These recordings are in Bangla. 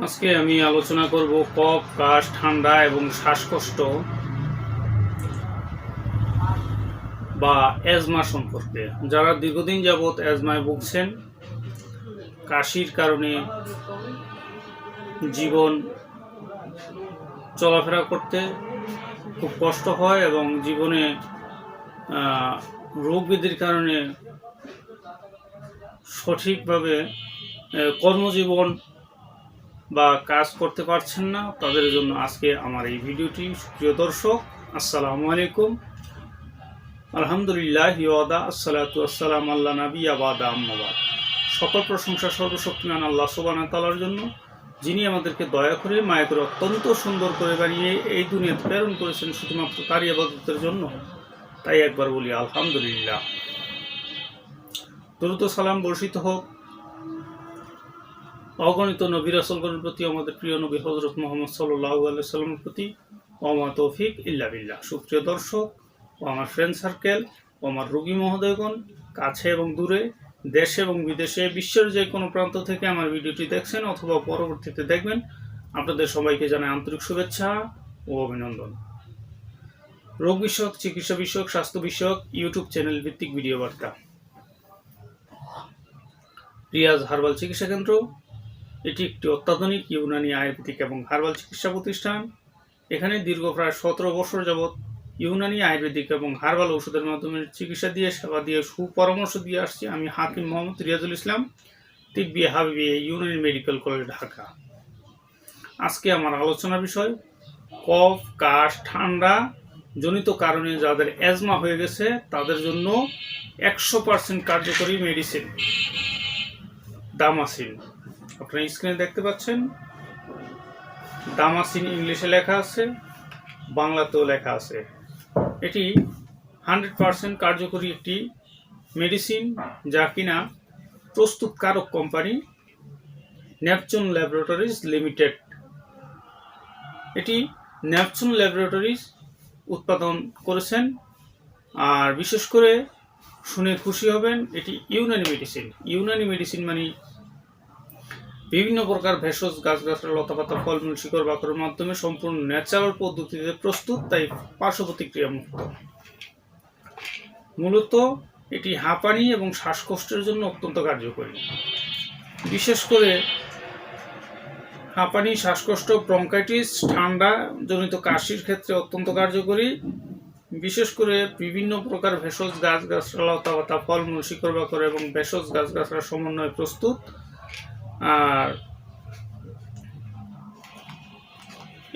আজকে আমি আলোচনা করব কফ, কাশ, ঠান্ডা এবং শ্বাসকষ্ট বা অ্যাজমা সম্পর্কে। যারা দীর্ঘদিন যাবৎ অ্যাজমায় ভুগছেন, কাশির কারণে জীবন চলাফেরা করতে খুব কষ্ট হয় এবং জীবনে রোগ ব্যাধির কারণে সঠিকভাবে কর্মজীবন বা কাজ করতে পারছেন না, তাদের জন্য আজকে আমার এই ভিডিওটি। প্রিয় দর্শক, আসসালামু আলাইকুম। আলহামদুলিল্লাহ ওয়াদা আসসালাতু আসসালাম আল্লাহ নবী আবাদা আম্মাবাদ। সকল প্রশংসা সর্বশক্তিমান আল্লাহ সুবহানাহু ওয়া তাআলার জন্য, যিনি আমাদেরকে দয়া করে মায়া করে অত্যন্ত সুন্দর করে বানিয়ে এই দুনিয়াতে প্রেরণ করেছেন শুধুমাত্র তারই ইবাদতের জন্য। তাই একবার বলি আলহামদুলিল্লাহ। দরুদ ও সালাম বর্ষিত হোক অগণিত নবী রাসূলগণের প্রতি, আমাদের প্রিয় নবী হযরত মুহাম্মদ সাল্লাল্লাহু আলাইহি সাল্লামের প্রতি। ওয়া তৌফিক ইল্লা বিল্লাহ। সুপ্রিয় দর্শক ও আমার ফ্রেন্ড সার্কেল ও আমার রোগী মহোদয়গণ, কাছে এবং দূরে, দেশে এবং বিদেশে, বিশ্বের যে কোনো প্রান্ত থেকে আমার ভিডিওটি দেখছেন অথবা পরবর্তীতে দেখবেন, আপনাদের সবাইকে জানাই আন্তরিক শুভেচ্ছা ও অভিনন্দন। রোগ বিষয়ক, চিকিৎসা বিষয়ক, স্বাস্থ্য বিষয়ক ইউটিউব চ্যানেল ভিত্তিক ভিডিও বার্তা। রিয়াজ হার্বাল চিকিৎসা কেন্দ্র এটি একটি অত্যাধুনিক ইউনানি আয়ুর্বেদিক এবং হার্বাল চিকিৎসা প্রতিষ্ঠান। এখানে দীর্ঘ প্রায় 17 বছর যাবৎ ইউনানি আয়ুর্বেদিক এবং হার্বাল ওষুধের মাধ্যমে চিকিৎসা দিয়ে, সেবা দিয়ে, সুপরামর্শ দিয়ে আসছি আমি হাকিম মোহাম্মদ রিয়াজুল ইসলাম, তিব্বি হাবিবি ইউনানি মেডিকেল কলেজ, ঢাকা। আজকে আমার আলোচনার বিষয় কফ, কাশ, ঠান্ডা জনিত কারণে যাদের অ্যাজমা হয়ে গেছে তাদের জন্য 100% কার্যকরী মেডিসিন দামাসিন। আপনারা স্ক্রিনে দেখতে পাচ্ছেন দামাসিন ইংলিশে লেখা আছে, বাংলাতেও লেখা আছে। এটি 100% কার্যকরী একটি মেডিসিন, যা কিনা প্রস্তুতকারক কোম্পানি নেপচুন ল্যাবরেটরিজ লিমিটেড। এটি নেপচুন ল্যাবরেটরিজ উৎপাদন করেছেন। আর বিশেষ করে শুনে খুশি হবেন, এটি ইউনানি মেডিসিন। ইউনানি মেডিসিন মানে বিভিন্ন প্রকার ভেষজ গাছগাছড়া, লতাপাতা, ফলমূল, শিকড় বাকড়ের মাধ্যমে সম্পূর্ণ ন্যাচারাল পদ্ধতিতে প্রস্তুত, তাই পার্শ্ব প্রতিক্রিয়া মুক্ত। মূলত এটি হাঁপানি এবং শ্বাসকষ্টের জন্য অত্যন্ত কার্যকরী। বিশেষ করে হাঁপানি, শ্বাসকষ্ট, ব্রঙ্কাইটিস, ঠান্ডা জনিত কাশির ক্ষেত্রে অত্যন্ত কার্যকরী। বিশেষ করে বিভিন্ন প্রকার ভেষজ গাছগাছড়া, লতাপাতা, ফলমূল, শিকড় বাকড় এবং ভেষজ গাছগাছড়ার সমন্বয়ে প্রস্তুত। আর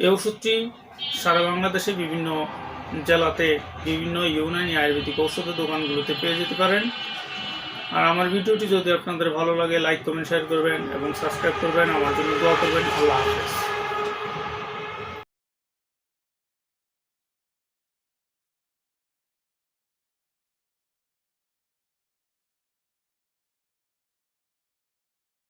এই ওষুধটি সারা বাংলাদেশে বিভিন্ন জেলাতে বিভিন্ন ইউনানি আয়ুর্বেদিক ঔষধের দোকানগুলোতে পেয়ে যেতে পারেন। আর আমার ভিডিওটি যদি আপনাদের ভালো লাগে, লাইক, কমেন্ট, শেয়ার করবেন এবং সাবস্ক্রাইব করবেন। আমার জন্য দোয়া করবেন। আল্লাহ হাফেজ।